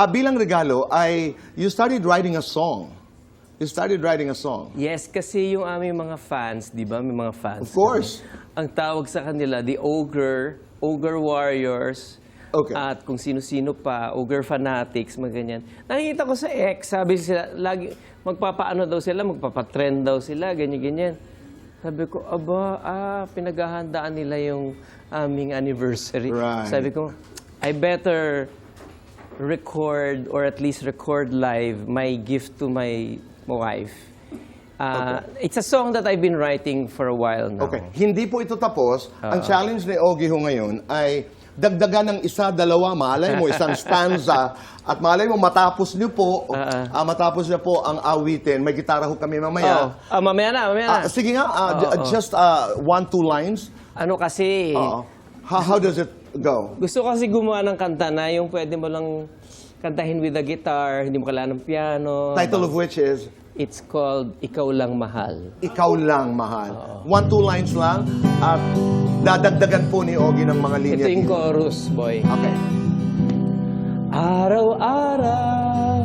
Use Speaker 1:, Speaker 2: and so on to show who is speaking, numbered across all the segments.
Speaker 1: Bilang regalo ay you started writing a song. You started writing a song.
Speaker 2: Yes, kasi yung aming mga fans, di ba? May mga fans.
Speaker 1: Of course.
Speaker 2: Ang tawag sa kanila, the Ogre Warriors,
Speaker 1: Okay.
Speaker 2: at kung sino-sino pa, Ogre Fanatics, mga ganyan. Nakikita ko sa X, sabi sila, lagi, magpapaano daw sila, magpapatrend daw sila, ganyan-ganyan. Sabi ko, pinaghahandaan nila yung aming anniversary.
Speaker 1: Right.
Speaker 2: Sabi ko, I better record or at least record live my gift to my wife. It's a song that I've been writing for a while now.
Speaker 1: Okay. Hindi po ito tapos. Ang challenge ni Ogie ho ngayon ay dagdagan ng isa, dalawa, malay mo, isang stanza, at malay mo, matapos niyo po, ang awitin. May gitara ho kami mamaya.
Speaker 2: Mamaya na.
Speaker 1: Sige nga, just 1-2 lines.
Speaker 2: Ano kasi,
Speaker 1: How does it go?
Speaker 2: gusto ko kasi gumawa ng kanta na yung pwede mo lang kantahin with the guitar, hindi mo kailangan ng piano.
Speaker 1: Title of which is?
Speaker 2: It's called Ikaw Lang Mahal.
Speaker 1: Ikaw Lang Mahal. 1-2 lines lang, at dadagdagan po ni Ogie ng mga linya.
Speaker 2: Ito yung chorus, boy.
Speaker 1: Okay.
Speaker 2: Araw-araw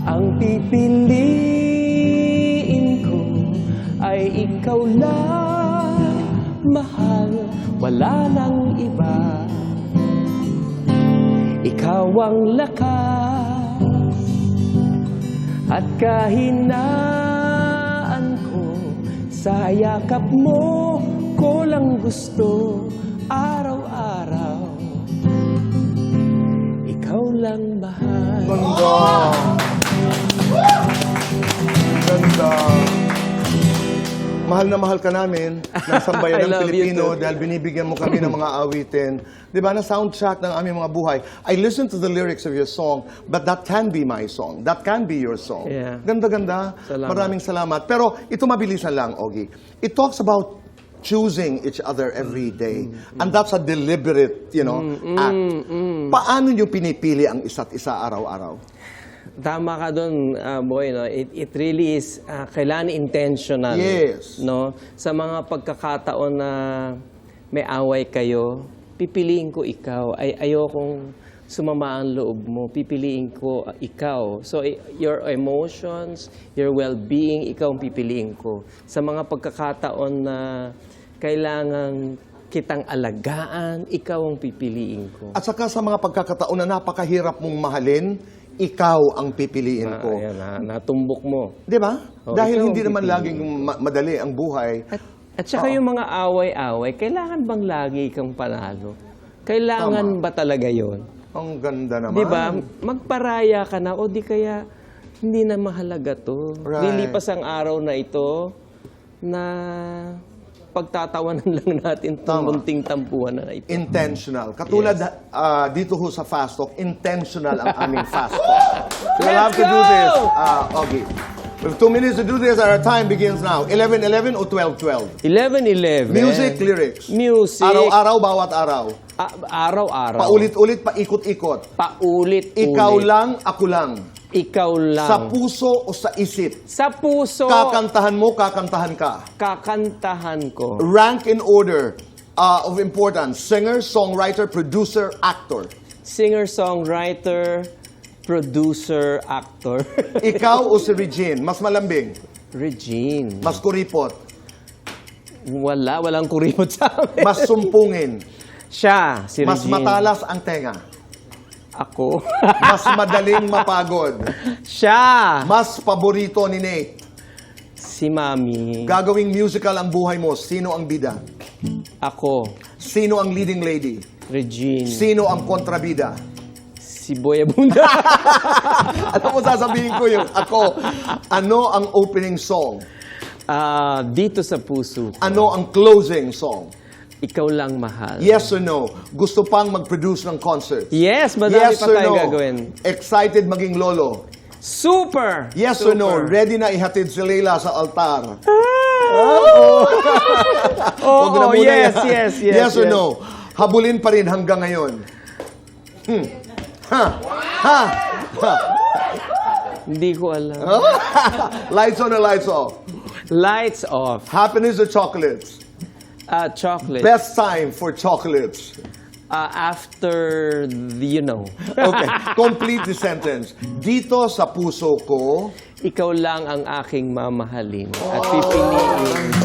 Speaker 2: ang pipiliin ko ay ikaw lang, mahal, wala nang iba. Ikaw ang lakas at kahinaan ko, sa yakap mo ko lang gusto araw-araw. Ikaw lang mahal.
Speaker 1: Ganda. Ganda. Mahal na mahal ka namin ng sambayan
Speaker 2: I
Speaker 1: ng
Speaker 2: love you
Speaker 1: Pilipino
Speaker 2: too.
Speaker 1: dahil binibigyan mo kami ng mga awitin. Di ba, na soundtrack ng aming mga buhay. I listen to the lyrics of your song, but that can be my song. That can be your song.
Speaker 2: Yeah.
Speaker 1: Ganda-ganda.
Speaker 2: Salamat.
Speaker 1: Maraming salamat. Pero ito mabilisan lang, Ogie. It talks about choosing each other every day. And that's a deliberate, act. Paano nyo pinipili ang isa't isa araw-araw?
Speaker 2: Tama ka doon, boy. No? It really is kailangan intentional.
Speaker 1: Yes.
Speaker 2: No? Sa mga pagkakataon na may away kayo, pipiliin ko ikaw. Ayokong sumama ang loob mo. Pipiliin ko ikaw. So, your emotions, your well-being, ikaw ang pipiliin ko. Sa mga pagkakataon na kailangan kitang alagaan, ikaw ang pipiliin ko.
Speaker 1: At saka sa mga pagkakataon na napakahirap mong mahalin, ikaw ang pipiliin ko.
Speaker 2: Ayan, natumbok mo.
Speaker 1: Di ba? Dahil
Speaker 2: ikaw
Speaker 1: hindi
Speaker 2: ang
Speaker 1: naman
Speaker 2: pipiliin.
Speaker 1: laging madali ang buhay.
Speaker 2: At saka yung mga away-away, kailangan bang lagi kang panalo? Kailangan ba talaga yon?
Speaker 1: Ang ganda naman.
Speaker 2: Di ba? Magparaya ka na, o di kaya hindi na mahalaga to.
Speaker 1: Right.
Speaker 2: Lilipas ang araw na ito na pagtatawanan lang natin itong munting tampuhan na ito.
Speaker 1: Intentional. Katulad dito ho sa Fast Talk, intentional ang aming Fast Talk. So we'll have to do this, Ogie. We have 2 minutes to do this. Our time begins now. 11:11 o 12:12?
Speaker 2: 11:11.
Speaker 1: Music, lyrics.
Speaker 2: Music.
Speaker 1: Araw-araw, bawat araw.
Speaker 2: Araw-araw.
Speaker 1: Paulit-ulit, paikot-ikot.
Speaker 2: Paulit-ulit.
Speaker 1: Ikaw lang, ako lang.
Speaker 2: Ikaw lang.
Speaker 1: Sa puso o sa isip.
Speaker 2: Sa puso.
Speaker 1: Kakantahan mo, kakantahan ka.
Speaker 2: Kakantahan ko.
Speaker 1: Rank in order of importance. Singer, songwriter, producer, actor.
Speaker 2: Singer, songwriter, producer, actor.
Speaker 1: Ikaw o si Regine? Mas malambing?
Speaker 2: Regine.
Speaker 1: Mas kuripot?
Speaker 2: Walang kuripot sa amin.
Speaker 1: Mas sumpungin?
Speaker 2: Siya, si Regine.
Speaker 1: Mas matalas ang tenga?
Speaker 2: Ako.
Speaker 1: Mas madaling mapagod?
Speaker 2: Siya.
Speaker 1: Mas paborito ni Nate?
Speaker 2: Si Mami.
Speaker 1: Gagawing musical ang buhay mo, sino ang bida?
Speaker 2: Ako.
Speaker 1: Sino ang leading lady?
Speaker 2: Regine.
Speaker 1: Sino ang kontrabida?
Speaker 2: Si Boy Abunda.
Speaker 1: Ano mo sasabihin ko yung ako? Ano ang opening song?
Speaker 2: Dito sa puso ko.
Speaker 1: Ano ang closing song?
Speaker 2: Ikaw lang mahal.
Speaker 1: Yes or no? Gusto pang mag-produce ng concert?
Speaker 2: Yes, madami
Speaker 1: Yes
Speaker 2: pa
Speaker 1: or
Speaker 2: tayo
Speaker 1: no?
Speaker 2: gagawin.
Speaker 1: Excited maging lolo?
Speaker 2: Super!
Speaker 1: Yes or no? Ready na ihatid si Leila sa altar? Huwag na muna
Speaker 2: yes,
Speaker 1: yan.
Speaker 2: yes.
Speaker 1: Yes or no? Habulin pa rin hanggang ngayon? Ha?
Speaker 2: Hindi ko alam.
Speaker 1: Lights on or lights off?
Speaker 2: Lights off.
Speaker 1: Happiness or chocolates?
Speaker 2: Chocolate.
Speaker 1: Best time for chocolates?
Speaker 2: After, you know,
Speaker 1: Okay, complete the sentence. Dito sa puso ko,
Speaker 2: ikaw lang ang aking mamahalin at pipiliin